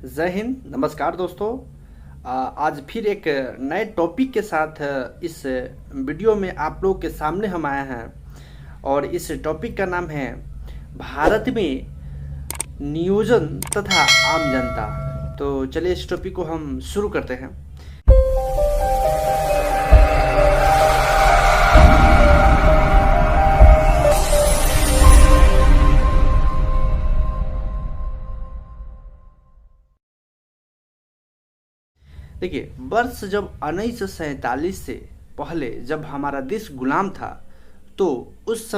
जय हिंद, नमस्कार दोस्तों। आज फिर एक नए टॉपिक के साथ इस वीडियो में आप लोग के सामने हम आए हैं और इस टॉपिक का नाम है भारत में नियोजन तथा आम जनता। तो चलिए इस टॉपिक को हम शुरू करते हैं। देखिए, वर्ष जब 1947 से पहले जब हमारा देश गुलाम था, तो उस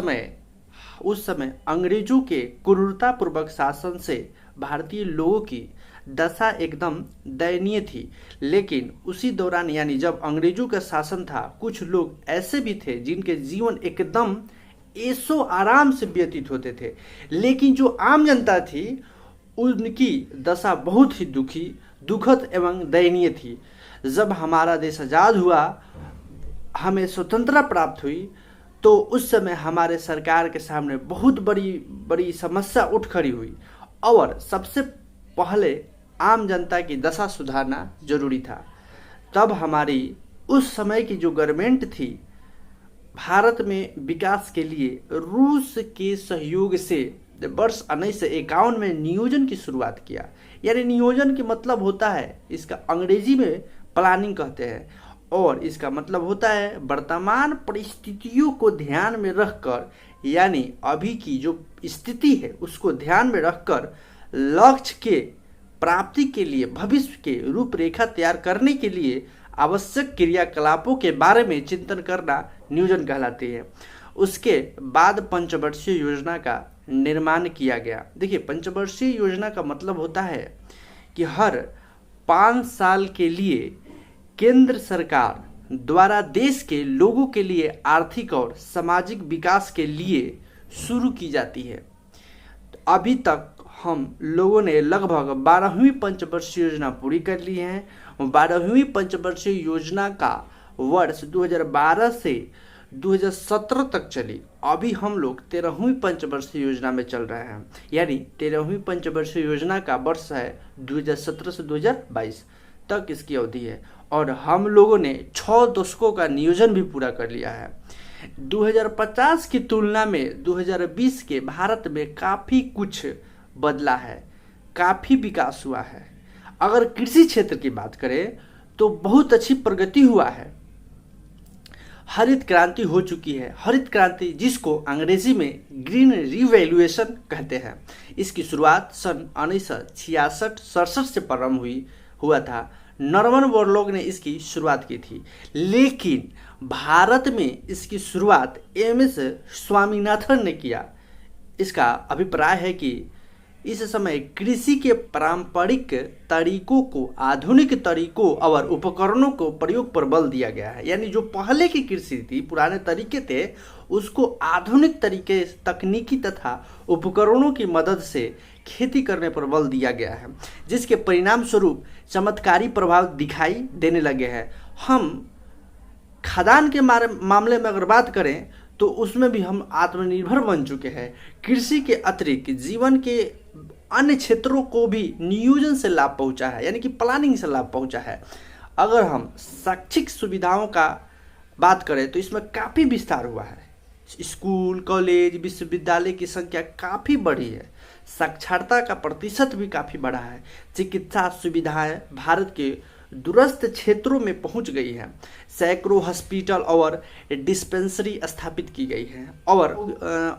समय अंग्रेजों के क्रूरतापूर्वक शासन से भारतीय लोगों की दशा एकदम दयनीय थी। लेकिन उसी दौरान यानी जब अंग्रेजों का शासन था, कुछ लोग ऐसे भी थे जिनके जीवन एकदम ऐशो आराम से व्यतीत होते थे। लेकिन जो आम जनता थी, उनकी दशा बहुत ही दुखद एवं दयनीय थी। जब हमारा देश आज़ाद हुआ, हमें स्वतंत्रता प्राप्त हुई, तो उस समय हमारे सरकार के सामने बहुत बड़ी बड़ी समस्या उठ खड़ी हुई और सबसे पहले आम जनता की दशा सुधारना जरूरी था। तब हमारी उस समय की जो गवर्नमेंट थी, भारत में विकास के लिए रूस के सहयोग से वर्ष 1951 में नियोजन की शुरुआत किया। यानी नियोजन के मतलब होता है, इसका अंग्रेजी में प्लानिंग कहते हैं, और इसका मतलब होता है वर्तमान परिस्थितियों को ध्यान में रखकर, यानी अभी की जो स्थिति है उसको ध्यान में रखकर लक्ष्य के प्राप्ति के लिए भविष्य के रूपरेखा तैयार करने के लिए आवश्यक क्रियाकलापों के बारे में चिंतन करना नियोजन कहलाती है। उसके बाद पंचवर्षीय योजना का निर्माण किया गया। देखिए, पंचवर्षीय योजना का मतलब होता है कि हर 5 साल के लिए केंद्र सरकार द्वारा देश के लोगों के लिए आर्थिक और सामाजिक विकास के लिए शुरू की जाती है। अभी तक हम लोगों ने लगभग 12वीं पंचवर्षीय योजना पूरी कर ली है। 12वीं पंचवर्षीय योजना का वर्ष 2012 से 2017 तक चली। अभी हम लोग 13वीं पंचवर्षीय योजना में चल रहे हैं, यानी 13वीं पंचवर्षीय योजना का वर्ष है 2017 से 2022 तक इसकी अवधि है। और हम लोगों ने 6 दशकों का नियोजन भी पूरा कर लिया है। 2050 की तुलना में 2020 के भारत में काफ़ी कुछ बदला है, काफ़ी विकास हुआ है। अगर कृषि क्षेत्र की बात करें तो बहुत अच्छी प्रगति हुआ है। हरित क्रांति हो चुकी है। हरित क्रांति, जिसको अंग्रेजी में ग्रीन रिवैल्यूएशन कहते हैं, इसकी शुरुआत सन 1966-67 से प्रारंभ हुआ था। नॉर्मन बोरलॉग ने इसकी शुरुआत की थी। लेकिन भारत में इसकी शुरुआत एम.एस. स्वामीनाथन ने किया। इसका अभिप्राय है कि इस समय कृषि के पारंपरिक तरीकों को आधुनिक तरीकों और उपकरणों को प्रयोग पर बल दिया गया है। यानी जो पहले की कृषि थी, पुराने तरीके थे, उसको आधुनिक तरीके, तकनीकी तथा उपकरणों की मदद से खेती करने पर बल दिया गया है, जिसके परिणाम स्वरूप चमत्कारी प्रभाव दिखाई देने लगे हैं। हम खाद्यान्न के मामले में अगर बात करें तो उसमें भी हम आत्मनिर्भर बन चुके हैं। कृषि के अतिरिक्त जीवन के अन्य क्षेत्रों को भी नियोजन से लाभ पहुंचा है, यानी कि प्लानिंग से लाभ पहुंचा है। अगर हम शैक्षिक सुविधाओं का बात करें तो इसमें काफ़ी विस्तार हुआ है। स्कूल, कॉलेज, विश्वविद्यालय की संख्या काफ़ी बढ़ी है। साक्षरता का प्रतिशत भी काफ़ी बढ़ा है। चिकित्सा सुविधाएं भारत के दूरस्थ क्षेत्रों में पहुंच गई है। सैकड़ों हॉस्पिटल और डिस्पेंसरी स्थापित की गई है और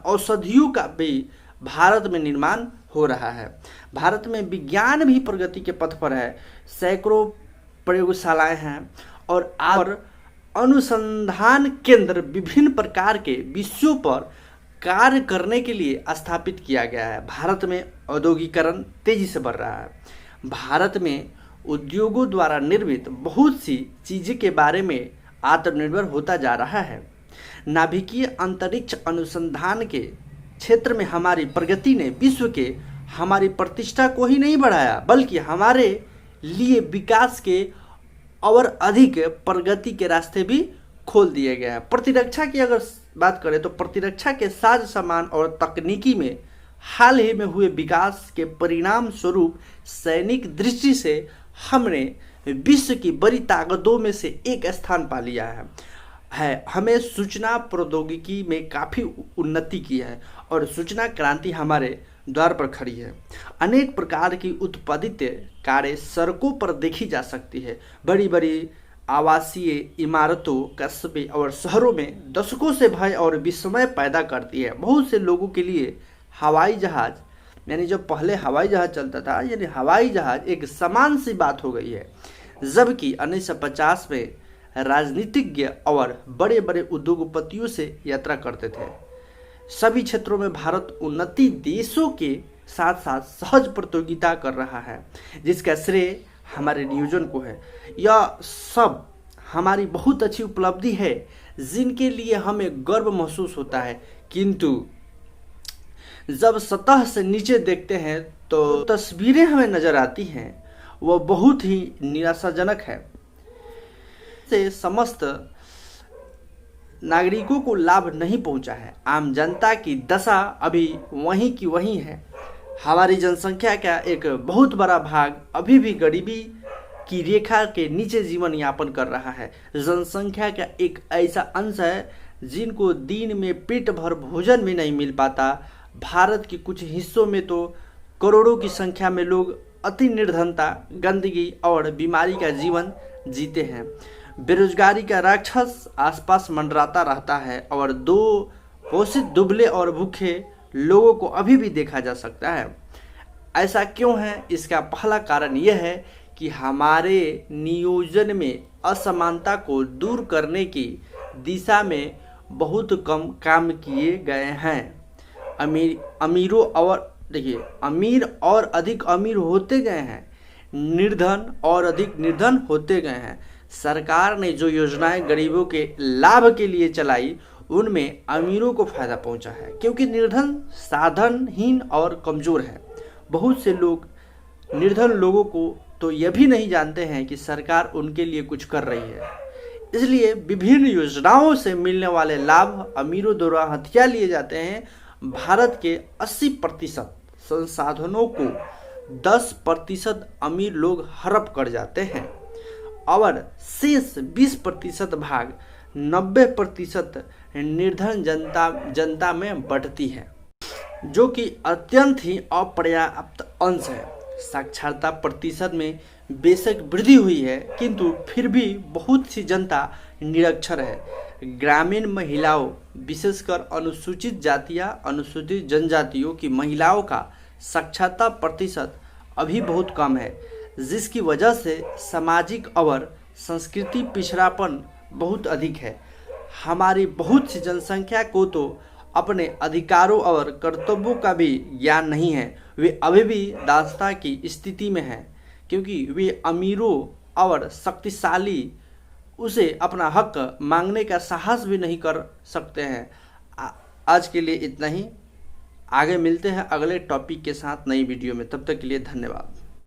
औषधियों का भी भारत में निर्माण हो रहा है। भारत में विज्ञान भी प्रगति के पथ पर है। सैकड़ों प्रयोगशालाएं हैं और अनुसंधान केंद्र विभिन्न प्रकार के विषयों पर कार्य करने के लिए स्थापित किया गया है। भारत में औद्योगिकरण तेजी से बढ़ रहा है। भारत में उद्योगों द्वारा निर्मित बहुत सी चीज़ों के बारे में आत्मनिर्भर होता जा रहा है। नाभिकीय अंतरिक्ष अनुसंधान के क्षेत्र में हमारी प्रगति ने विश्व के हमारी प्रतिष्ठा को ही नहीं बढ़ाया, बल्कि हमारे लिए विकास के और अधिक प्रगति के रास्ते भी खोल दिए गए हैं। प्रतिरक्षा की अगर बात करें तो प्रतिरक्षा के साज सामान और तकनीकी में हाल ही में हुए विकास के परिणाम स्वरूप सैनिक दृष्टि से हमने विश्व की बड़ी ताकतों में से एक स्थान पा लिया है। हमें सूचना प्रौद्योगिकी में काफ़ी उन्नति की है और सूचना क्रांति हमारे द्वार पर खड़ी है। अनेक प्रकार की उत्पादित कार्य सड़कों पर देखी जा सकती है। बड़ी बड़ी आवासीय इमारतों, कस्बे और शहरों में दशकों से भय और विस्मय पैदा करती है। बहुत से लोगों के लिए हवाई जहाज़, यानी जब पहले हवाई जहाज़ चलता था, यानी हवाई जहाज़ एक समान सी बात हो गई है। जबकि 1950 में राजनीतिज्ञ और बड़े बड़े उद्योगपतियों से यात्रा करते थे। सभी क्षेत्रों में भारत उन्नति देशों के साथ साथ सहज प्रतियोगिता कर रहा है, जिसका श्रेय हमारे नियोजन को है। यह सब हमारी बहुत अच्छी उपलब्धि है जिनके लिए हमें गर्व महसूस होता है, किंतु जब सतह से नीचे देखते हैं तो तस्वीरें हमें नजर आती हैं वह बहुत ही निराशाजनक है। से समस्त नागरिकों को लाभ नहीं पहुंचा है। आम जनता की दशा अभी वहीं की वहीं है। हमारी जनसंख्या का एक बहुत बड़ा भाग अभी भी गरीबी की रेखा के नीचे जीवन यापन कर रहा है। जनसंख्या का एक ऐसा अंश है जिनको दिन में पेट भर भोजन भी नहीं मिल पाता। भारत के कुछ हिस्सों में तो करोड़ों की संख्या में लोग अति निर्धनता, गंदगी और बीमारी का जीवन जीते हैं। बेरोजगारी का राक्षस आसपास मंडराता रहता है और दो पोषित दुबले और भूखे लोगों को अभी भी देखा जा सकता है। ऐसा क्यों है? इसका पहला कारण यह है कि हमारे नियोजन में असमानता को दूर करने की दिशा में बहुत कम काम किए गए हैं। अमीरों और देखिए, अमीर और अधिक अमीर होते गए हैं, निर्धन और अधिक निर्धन होते गए हैं। सरकार ने जो योजनाएं गरीबों के लाभ के लिए चलाई उनमें अमीरों को फायदा पहुंचा है, क्योंकि निर्धन साधनहीन और कमजोर है। बहुत से लोग निर्धन लोगों को तो यह भी नहीं जानते हैं कि सरकार उनके लिए कुछ कर रही है। इसलिए विभिन्न योजनाओं से मिलने वाले लाभ अमीरों द्वारा हथिया लिए जाते हैं। भारत के 80% संसाधनों को 10% अमीर लोग हड़प कर जाते हैं और शेष 20% भाग 90% निर्धन जनता में बढ़ती है, जो कि अत्यंत ही अपर्याप्त अंश है। साक्षरता प्रतिशत में बेशक वृद्धि हुई है, किंतु फिर भी बहुत सी जनता निरक्षर है। ग्रामीण महिलाओं, विशेषकर अनुसूचित जातियां, अनुसूचित जनजातियों की महिलाओं का साक्षरता प्रतिशत अभी बहुत कम है, जिसकी वजह से सामाजिक और संस्कृति पिछड़ापन बहुत अधिक है। हमारी बहुत सी जनसंख्या को तो अपने अधिकारों और कर्तव्यों का भी ज्ञान नहीं है। वे अभी भी दासता की स्थिति में हैं, क्योंकि वे अमीरों और शक्तिशाली उसे अपना हक मांगने का साहस भी नहीं कर सकते हैं। आज के लिए इतना ही। आगे मिलते हैं अगले टॉपिक के साथ नई वीडियो में। तब तक के लिए धन्यवाद।